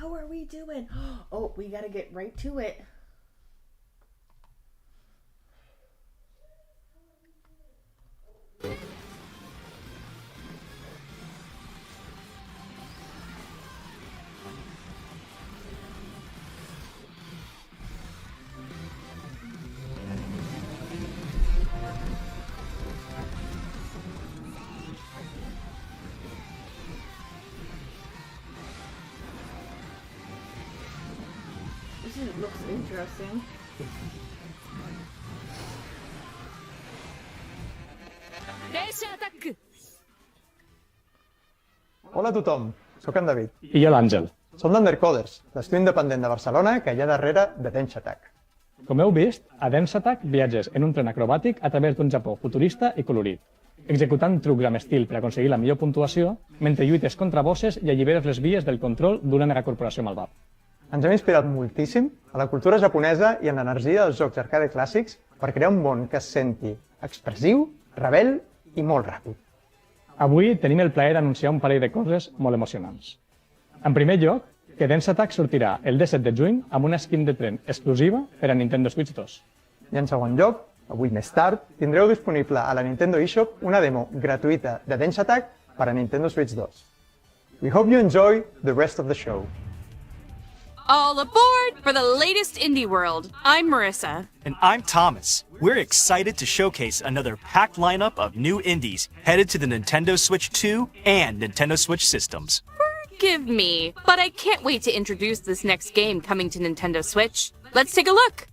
How are we doing? Oh, we gotta get right to it. This looks interesting. Hola a tothom, sóc en David. I jo l'Àngel. Som d'Undercoders, l'estudi independent de Barcelona que hi ha darrere de Dance Attack. Com heu vist, a Dance Attack viatges en un tren acrobàtic a través d'un Japó futurista i colorit, executant trucs amb estil per aconseguir la millor puntuació, mentre lluites contra bosses i alliberes les vies del control d'una megacorporació malvada. Ens hem inspirat moltíssim a la cultura japonesa i en l'energia dels jocs arcade clàssics per crear un món que es senti expressiu, rebel i molt ràpid. Avui tenim el plaer d'anunciar un parell de coses molt emocionants. En primer lloc, que Dance Attack sortirà el 17 de juny amb una skin de tren exclusiva per a Nintendo Switch 2. I en segon lloc, avui més tard, tindreu disponible a la Nintendo eShop una demo gratuïta de Dance Attack per a Nintendo Switch 2. We hope you enjoy the rest of the show. All aboard for the latest indie world. I'm Marissa. And I'm Thomas. We're excited to showcase another packed lineup of new indies headed to the Nintendo Switch 2 and Nintendo Switch systems. Forgive me, but I can't wait to introduce this next game coming to Nintendo Switch. Let's take a look.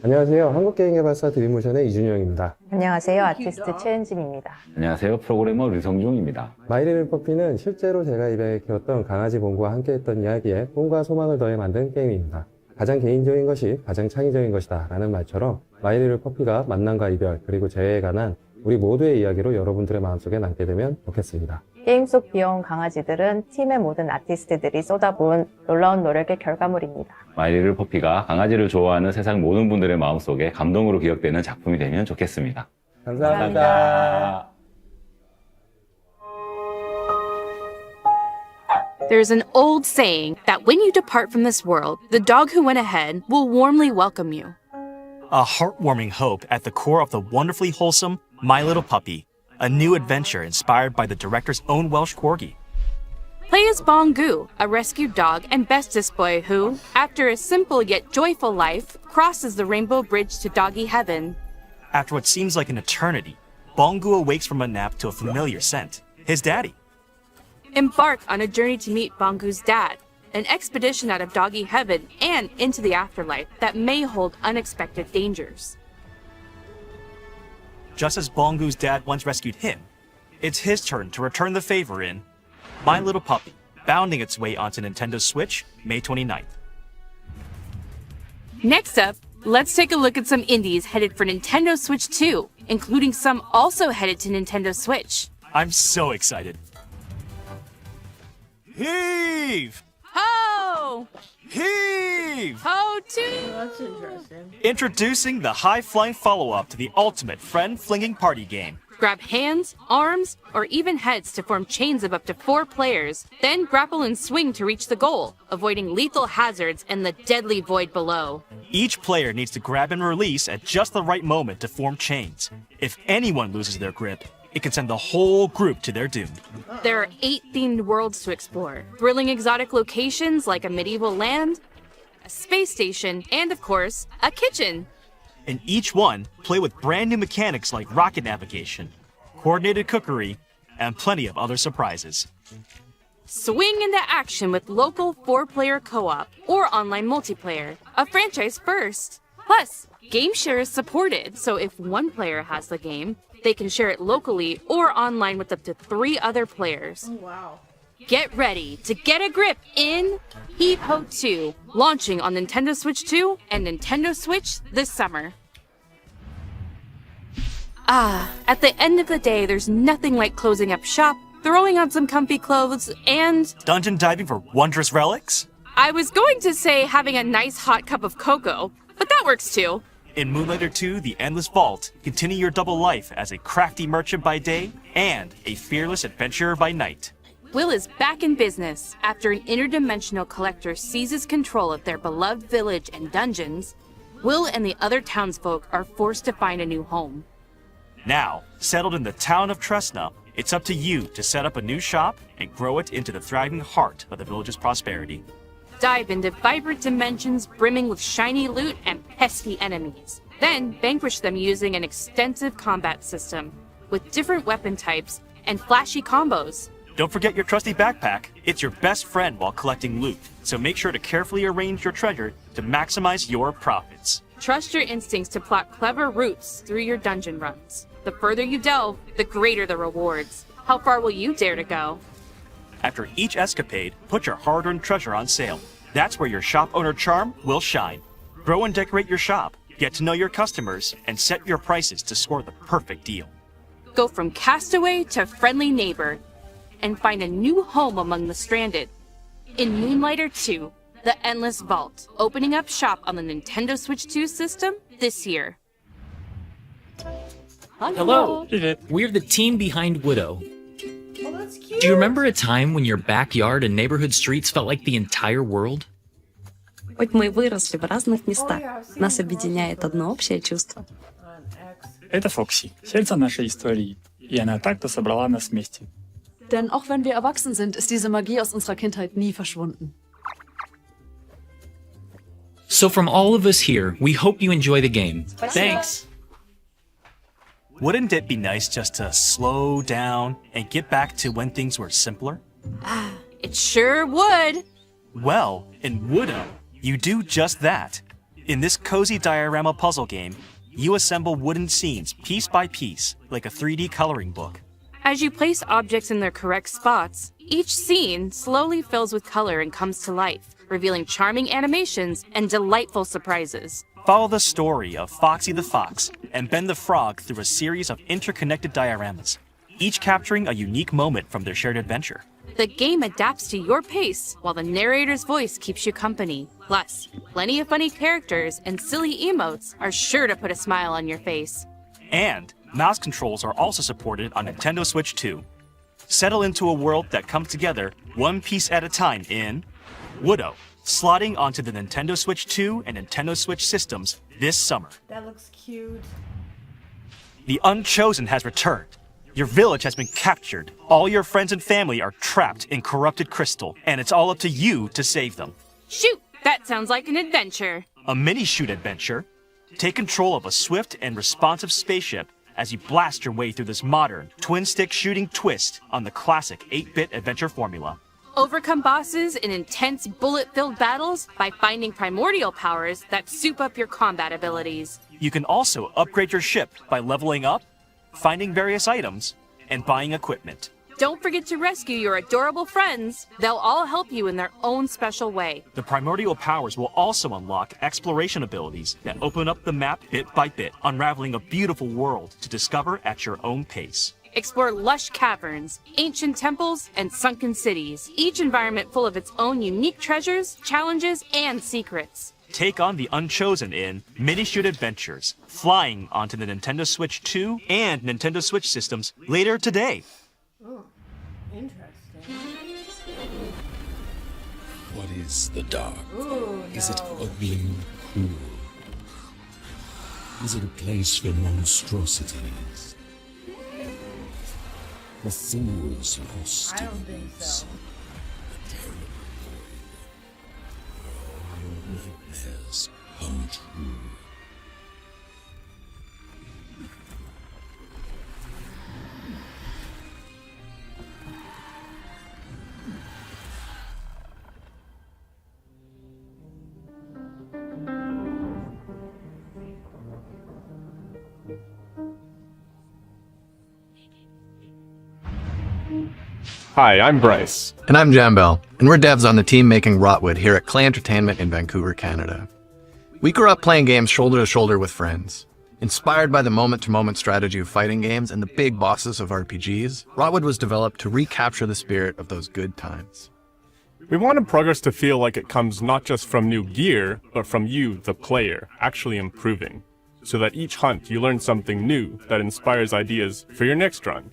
안녕하세요. 한국게임개발사 드림모션의 이준영입니다. 안녕하세요. 아티스트 최은진입니다. 안녕하세요. 프로그래머 류성중입니다. 마이리는 퍼피는 실제로 제가 입양해 키웠던 강아지 봉구와 함께했던 이야기에 꿈과 소망을 더해 만든 게임입니다. 가장 개인적인 것이 가장 창의적인 것이다 라는 말처럼 마이리를 퍼피가 만남과 이별 그리고 재회에 관한 우리 모두의 이야기로 여러분들의 마음속에 남게 되면 좋겠습니다. 게임 속 귀여운 강아지들은 팀의 모든 아티스트들이 쏟아부은 놀라운 노력의 결과물입니다. 마이리를 퍼피가 강아지를 좋아하는 세상 모든 분들의 마음속에 감동으로 기억되는 작품이 되면 좋겠습니다. 감사합니다. There's an old saying that when you depart from this world, the dog who went ahead will warmly welcome you. A heartwarming hope at the core of the wonderfully wholesome My Little Puppy, a new adventure inspired by the director's own Welsh corgi. Play as Bongu, a rescued dog and bestest boy who, after a simple yet joyful life, crosses the rainbow bridge to doggy heaven. After what seems like an eternity, Bongu awakes from a nap to a familiar scent, his daddy. Embark on a journey to meet Bongu's dad, an expedition out of doggy heaven and into the afterlife that may hold unexpected dangers. Just as Bongu's dad once rescued him, it's his turn to return the favor in My Little Puppy, bounding its way onto Nintendo Switch May 29th. Next up, let's take a look at some indies headed for Nintendo Switch 2, including some also headed to Nintendo Switch. I'm so excited. Heave! Ho! Heave! Ho too! That's interesting. Introducing the high-flying follow-up to the ultimate friend-flinging party game. Grab hands, arms, or even heads to form chains of up to 4 players, then grapple and swing to reach the goal, avoiding lethal hazards and the deadly void below. Each player needs to grab and release at just the right moment to form chains. If anyone loses their grip, it can send the whole group to their doom. There are 8 themed worlds to explore, thrilling exotic locations like a medieval land, a space station, and of course, a kitchen. In each one, play with brand new mechanics like rocket navigation, coordinated cookery, and plenty of other surprises. Swing into action with local 4-player co-op or online multiplayer, a franchise first. Plus, game share is supported, so if one player has the game, they can share it locally or online with up to 3 other players. Oh, wow. Get ready to get a grip in Heave Ho 2, launching on Nintendo Switch 2 and Nintendo Switch this summer. At the end of the day, there's nothing like closing up shop, throwing on some comfy clothes, and Dungeon diving for wondrous relics? I was going to say having a nice hot cup of cocoa, but that works too. In Moonlighter 2, The Endless Vault, continue your double life as a crafty merchant by day and a fearless adventurer by night. Will is back in business after an interdimensional collector seizes control of their beloved village and dungeons. Will and the other townsfolk are forced to find a new home. Now, settled in the town of Tresna, it's up to you to set up a new shop and grow it into the thriving heart of the village's prosperity. Dive into vibrant dimensions brimming with shiny loot and pesky enemies. Then vanquish them using an extensive combat system with different weapon types and flashy combos. Don't forget your trusty backpack. It's your best friend while collecting loot, so make sure to carefully arrange your treasure to maximize your profits. Trust your instincts to plot clever routes through your dungeon runs. The further you delve, the greater the rewards. How far will you dare to go? After each escapade, put your hard-earned treasure on sale. That's where your shop owner charm will shine. Grow and decorate your shop, get to know your customers, and set your prices to score the perfect deal. Go from castaway to friendly neighbor, and find a new home among the stranded. In Moonlighter 2, The Endless Vault, opening up shop on the Nintendo Switch 2 system this year. Hello. We're the team behind Widow. Oh, that's cute. Do you remember a time when your backyard and neighborhood streets felt like the entire world? Хоть мы и выросли в разных местах, нас объединяет одно общее чувство. Это Фокси, сердце нашей истории, и она так-то собрала нас вместе. Denn auch wenn wir erwachsen sind, ist diese Magie aus unserer Kindheit nie verschwunden. So from all of us here, we hope you enjoy the game. Thanks! Wouldn't it be nice just to slow down and get back to when things were simpler? It sure would! Well, in Woodo, you do just that. In this cozy diorama puzzle game, you assemble wooden scenes piece by piece, like a 3D coloring book. As you place objects in their correct spots, each scene slowly fills with color and comes to life, revealing charming animations and delightful surprises. Follow the story of Foxy the Fox and Ben the Frog through a series of interconnected dioramas, each capturing a unique moment from their shared adventure. The game adapts to your pace, while the narrator's voice keeps you company. Plus, plenty of funny characters and silly emotes are sure to put a smile on your face. And mouse controls are also supported on Nintendo Switch 2. Settle into a world that comes together one piece at a time in Woodo, slotting onto the Nintendo Switch 2 and Nintendo Switch systems this summer. That looks cute. The Unchosen has returned. Your village has been captured. All your friends and family are trapped in corrupted crystal, and it's all up to you to save them. Shoot! That sounds like an adventure. A mini-shoot adventure. Take control of a swift and responsive spaceship as you blast your way through this modern, twin-stick shooting twist on the classic 8-bit adventure formula. Overcome bosses in intense bullet-filled battles by finding primordial powers that soup up your combat abilities. You can also upgrade your ship by leveling up, finding various items, and buying equipment. Don't forget to rescue your adorable friends. They'll all help you in their own special way. The primordial powers will also unlock exploration abilities that open up the map bit by bit, unraveling a beautiful world to discover at your own pace. Explore lush caverns, ancient temples, and sunken cities, each environment full of its own unique treasures, challenges, and secrets. Take on the Unchosen in Mini-Shoot Adventures, flying onto the Nintendo Switch 2 and Nintendo Switch systems later today. Oh, interesting. What is the dark? Ooh, Is it no. ugly and cruel? Is it a place for monstrosities? The fools lost I don't think so. nightmares come true. Hi, I'm Bryce. And I'm Jambel, and we're devs on the team making Rotwood here at Clay Entertainment in Vancouver, Canada. We grew up playing games shoulder to shoulder with friends. Inspired by the moment-to-moment strategy of fighting games and the big bosses of RPGs, Rotwood was developed to recapture the spirit of those good times. We wanted progress to feel like it comes not just from new gear, but from you, the player, actually improving, so that each hunt you learn something new that inspires ideas for your next run.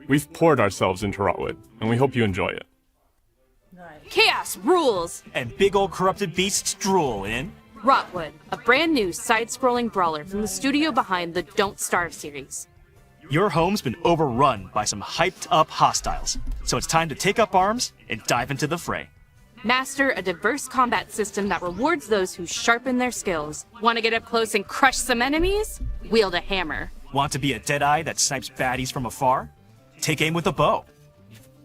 We've poured ourselves into Rotwood, and we hope you enjoy it. Chaos rules! And big old corrupted beasts drool in Rotwood, a brand new side-scrolling brawler from the studio behind the Don't Starve series. Your home's been overrun by some hyped-up hostiles, so it's time to take up arms and dive into the fray. Master a diverse combat system that rewards those who sharpen their skills. Want to get up close and crush some enemies? Wield a hammer. Want to be a deadeye that snipes baddies from afar? Take aim with a bow.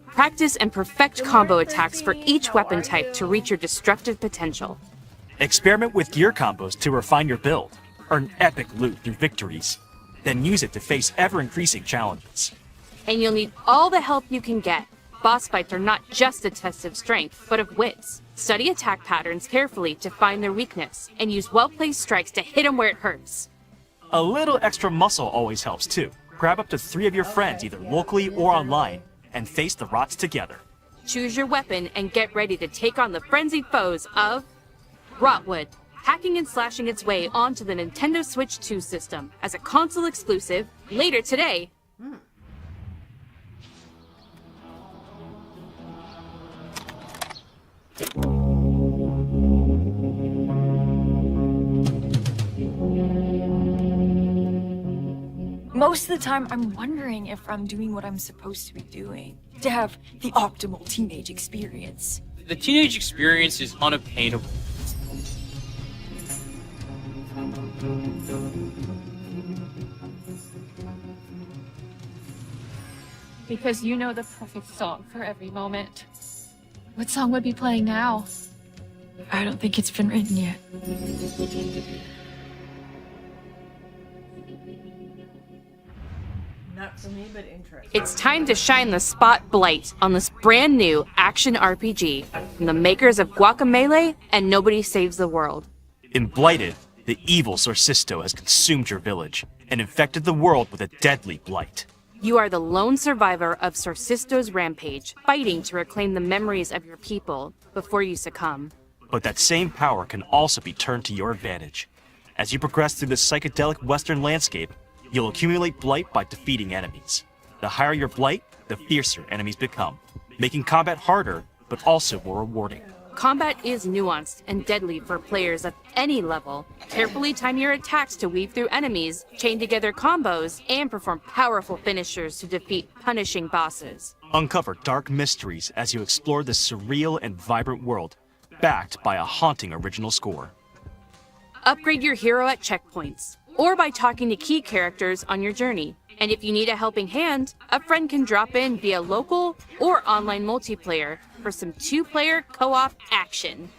Practice and perfect combo attacks for each weapon type to reach your destructive potential. Experiment with gear combos to refine your build. Earn epic loot through victories. Then use it to face ever-increasing challenges. And you'll need all the help you can get. Boss fights are not just a test of strength, but of wits. Study attack patterns carefully to find their weakness, and use well-placed strikes to hit them where it hurts. A little extra muscle always helps too. Grab up to 3 of your friends either locally or online, and face the rots together. Choose your weapon and get ready to take on the frenzied foes of Rotwood, hacking and slashing its way onto the Nintendo Switch 2 system as a console exclusive later today. Most of the time, I'm wondering if I'm doing what I'm supposed to be doing to have the optimal teenage experience. The teenage experience is unobtainable. Because you know the perfect song for every moment. What song would be playing now? I don't think it's been written yet. Not for me, but interesting. It's time to shine the spotlight on this brand new action RPG from the makers of Guacamelee and Nobody Saves the World. In Blighted, the evil Sorcisto has consumed your village and infected the world with a deadly blight. You are the lone survivor of Sorcisto's rampage, fighting to reclaim the memories of your people before you succumb. But that same power can also be turned to your advantage. As you progress through this psychedelic western landscape, you'll accumulate blight by defeating enemies. The higher your blight, the fiercer enemies become, making combat harder, but also more rewarding. Combat is nuanced and deadly for players of any level. Carefully time your attacks to weave through enemies, chain together combos, and perform powerful finishers to defeat punishing bosses. Uncover dark mysteries as you explore this surreal and vibrant world, backed by a haunting original score. Upgrade your hero at checkpoints, or by talking to key characters on your journey. And if you need a helping hand, a friend can drop in via local or online multiplayer for some 2-player co-op action.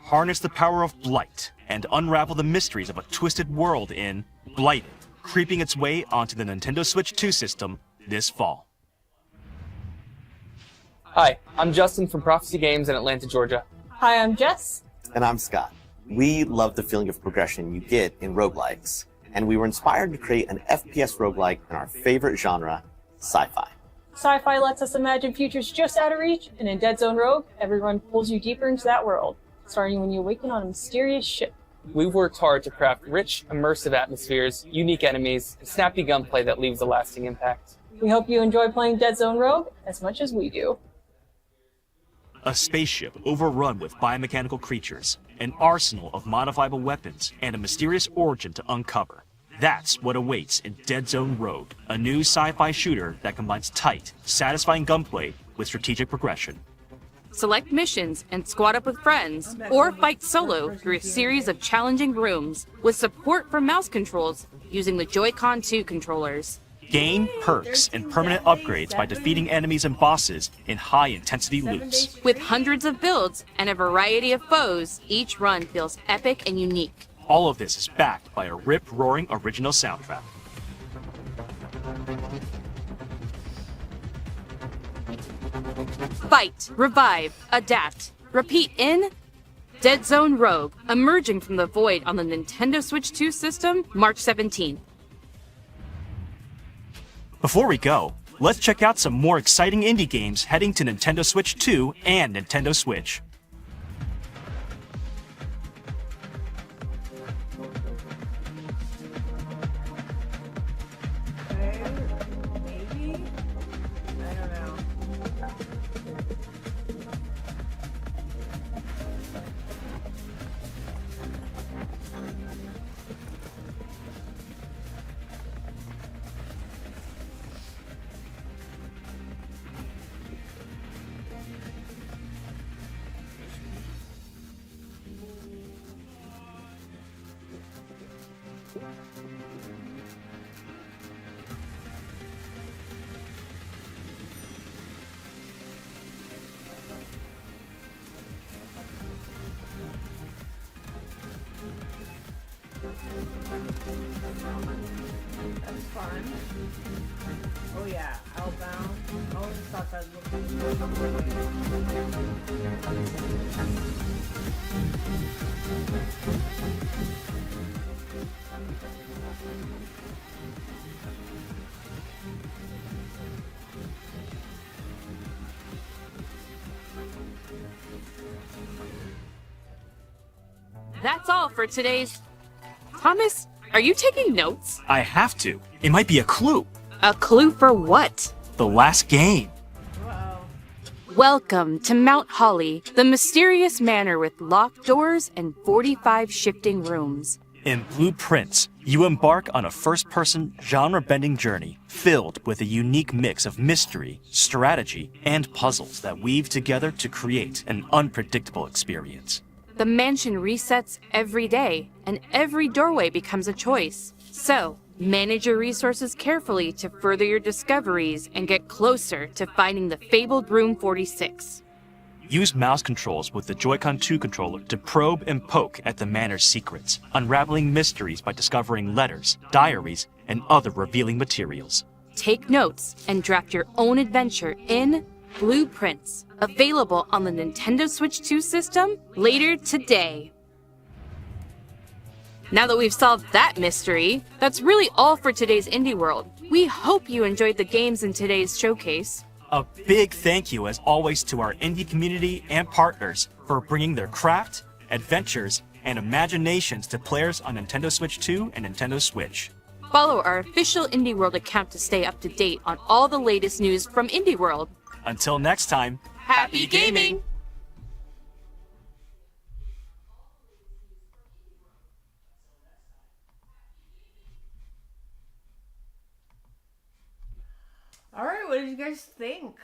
Harness the power of blight and unravel the mysteries of a twisted world in Blighted, creeping its way onto the Nintendo Switch 2 system this fall. Hi, I'm Justin from Prophecy Games in Atlanta, Georgia. Hi, I'm Jess. And I'm Scott. We love the feeling of progression you get in roguelikes, and we were inspired to create an FPS roguelike in our favorite genre, sci-fi. Sci-fi lets us imagine futures just out of reach, and in Dead Zone Rogue, everyone pulls you deeper into that world, starting when you awaken on a mysterious ship. We've worked hard to craft rich, immersive atmospheres, unique enemies, and snappy gunplay that leaves a lasting impact. We hope you enjoy playing Dead Zone Rogue as much as we do. A spaceship overrun with biomechanical creatures, an arsenal of modifiable weapons, and a mysterious origin to uncover. That's what awaits in Dead Zone Rogue, a new sci-fi shooter that combines tight, satisfying gunplay with strategic progression. Select missions and squad up with friends, or fight solo through a series of challenging rooms with support for mouse controls using the Joy-Con 2 controllers. Gain perks and permanent upgrades by defeating enemies and bosses in high-intensity loops. With hundreds of builds and a variety of foes, each run feels epic and unique. All of this is backed by a rip-roaring original soundtrack. Fight, revive, adapt, repeat in Dead Zone Rogue, emerging from the void on the Nintendo Switch 2 system, March 17th. Before we go, let's check out some more exciting indie games heading to Nintendo Switch 2 and Nintendo Switch. Maybe? That's fun. Oh yeah, Outbound. I always thought that looked That's all for today's... Thomas, are you taking notes? I have to. It might be a clue. A clue for what? The last game. Welcome to Mount Holly, the mysterious manor with locked doors and 45 shifting rooms. In Blueprints, you embark on a first-person, genre-bending journey filled with a unique mix of mystery, strategy, and puzzles that weave together to create an unpredictable experience. The mansion resets every day, and every doorway becomes a choice. So, manage your resources carefully to further your discoveries and get closer to finding the fabled Room 46. Use mouse controls with the Joy-Con 2 controller to probe and poke at the manor's secrets, unraveling mysteries by discovering letters, diaries, and other revealing materials. Take notes and draft your own adventure in Blueprints, available on the Nintendo Switch 2 system later today. Now that we've solved that mystery, that's really all for today's Indie World. We hope you enjoyed the games in today's showcase. A big thank you, as always, to our indie community and partners for bringing their craft, adventures, and imaginations to players on Nintendo Switch 2 and Nintendo Switch. Follow our official Indie World account to stay up to date on all the latest news from Indie World. Until next time, happy gaming! Alright, what did you guys think?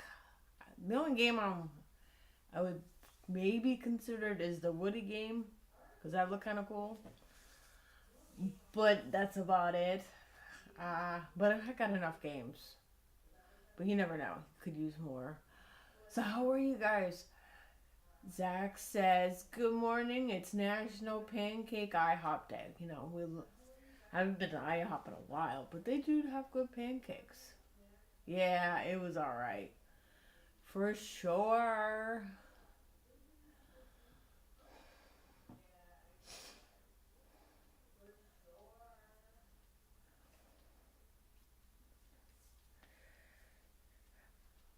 The only game I would maybe consider it is the Woody game, because that looked kind of cool. But that's about it. But I got enough games. But you never know. Could use more. So how are you guys? Zach says, good morning. It's National Pancake IHOP Day. You know, I haven't been to IHOP in a while, but they do have good pancakes. Yeah, it was alright. For sure.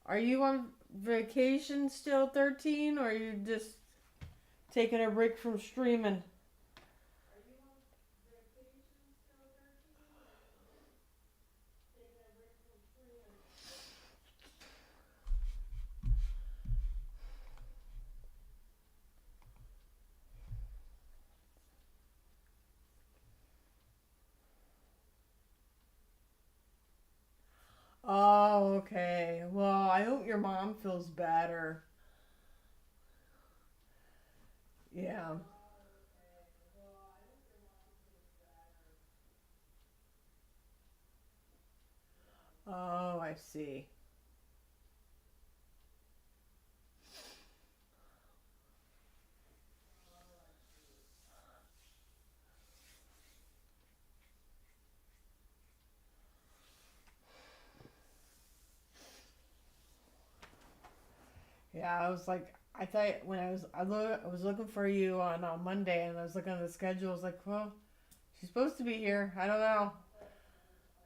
Are you on vacation still, 13, or are you just taking a break from streaming? Oh, okay. Well, I hope your mom feels better. Yeah. Oh, I see. Yeah, I was like, I thought when I was looking for you on Monday, and I was looking at the schedule. I was like, well, she's supposed to be here. I don't know.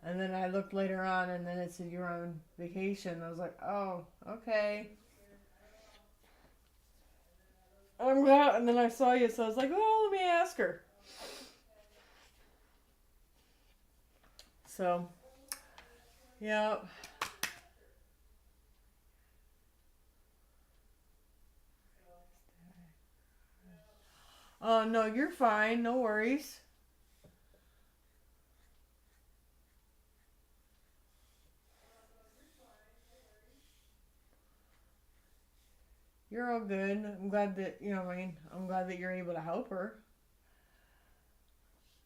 And then I looked later on, and then it said you're on vacation. I was like, oh, okay. I'm glad. And then I saw you, so I was like, oh, let me ask her. So, yeah. Oh, no, you're fine. No worries. You're all good. I'm glad that, I'm glad that you're able to help her.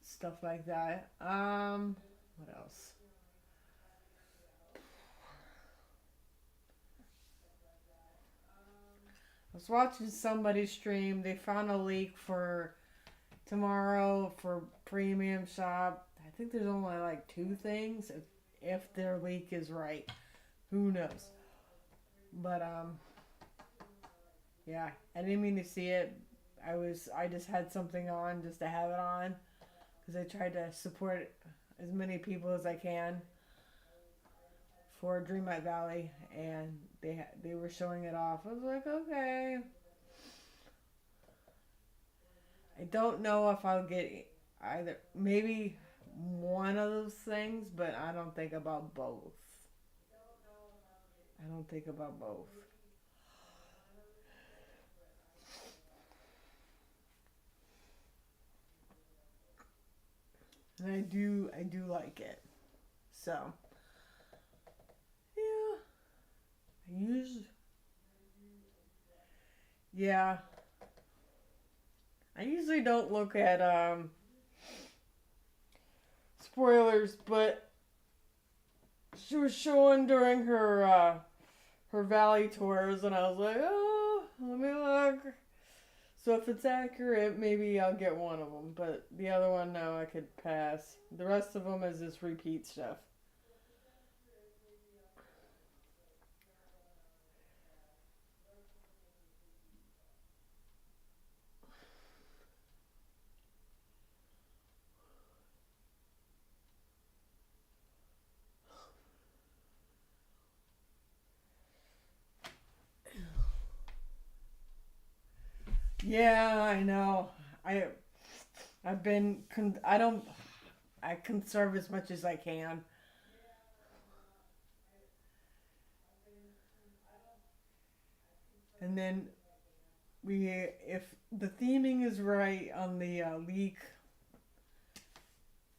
Stuff like that. What else? I was watching somebody stream. They found a leak for tomorrow for premium shop. I think there's only like 2 things if their leak is right. Who knows? But yeah, I didn't mean to see it. I just had something on just to have it on because I tried to support as many people as I can for Dreamlight Valley, and they were showing it off. I was like, okay. I don't know if I'll get either, maybe one of those things, but I don't think about both. I don't think about both. And I do like it. So, yeah. Yeah. I usually don't look at spoilers, but she was showing during her Valley tours, and I was like, oh, let me look. So if it's accurate, maybe I'll get one of them, but the other one, no, I could pass. The rest of them is just repeat stuff. Yeah, I know. I've been I conserve as much as I can. And then if the theming is right on the leak,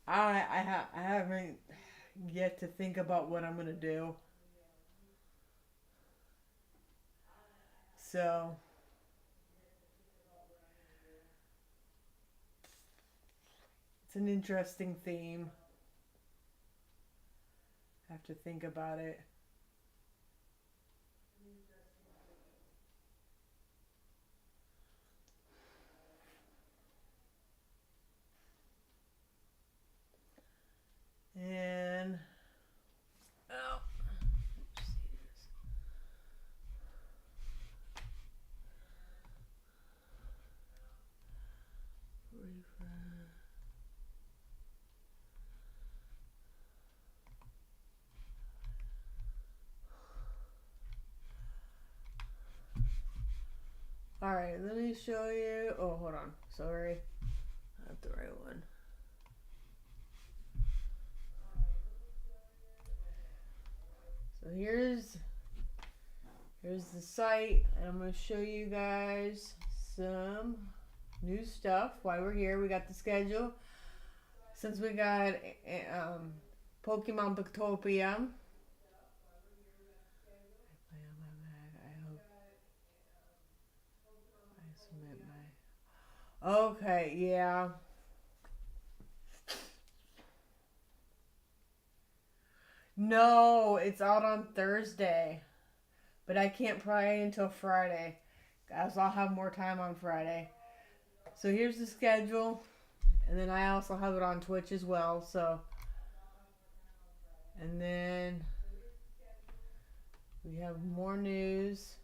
I haven't yet to think about what I'm gonna do. So it's an interesting theme. I have to think about it. And oh, all right, let me show you. Oh, hold on. Sorry, not the right one. So here's the site, and I'm going to show you guys some new stuff while we're here. We got the schedule. Since we got Pokemon Booktopia. Okay, yeah. No, it's out on Thursday. But I can't play until Friday. As I'll have more time on Friday. So here's the schedule. And then I also have it on Twitch as well. So, and then we have more news.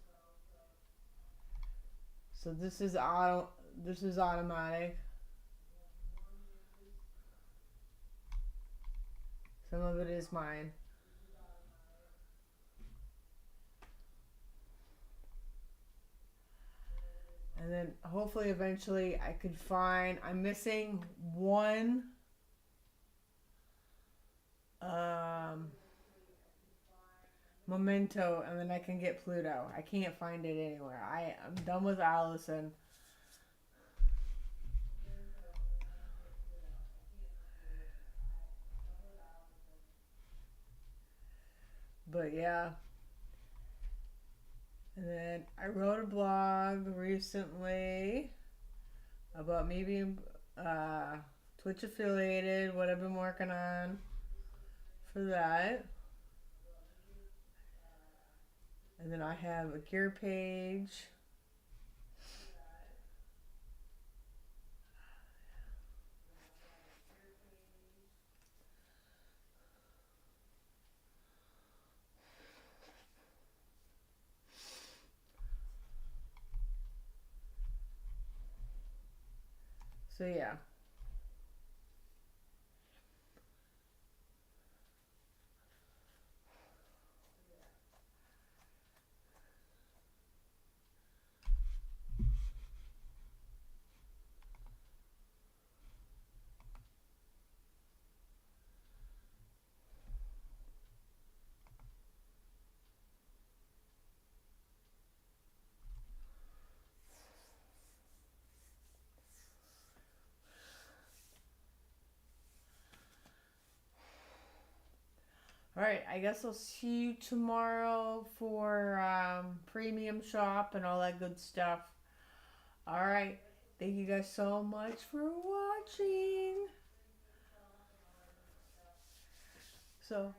So this is automatic. Some of it is mine. And then hopefully eventually I could find, I'm missing one memento, and then I can get Pluto. I can't find it anywhere. I'm done with Allison. But yeah. And then I wrote a blog recently about me being Twitch affiliated, what I've been working on for that. And then I have a gear page. So yeah. All right, I guess I'll see you tomorrow for premium shop and all that good stuff. All right, thank you guys so much for watching. So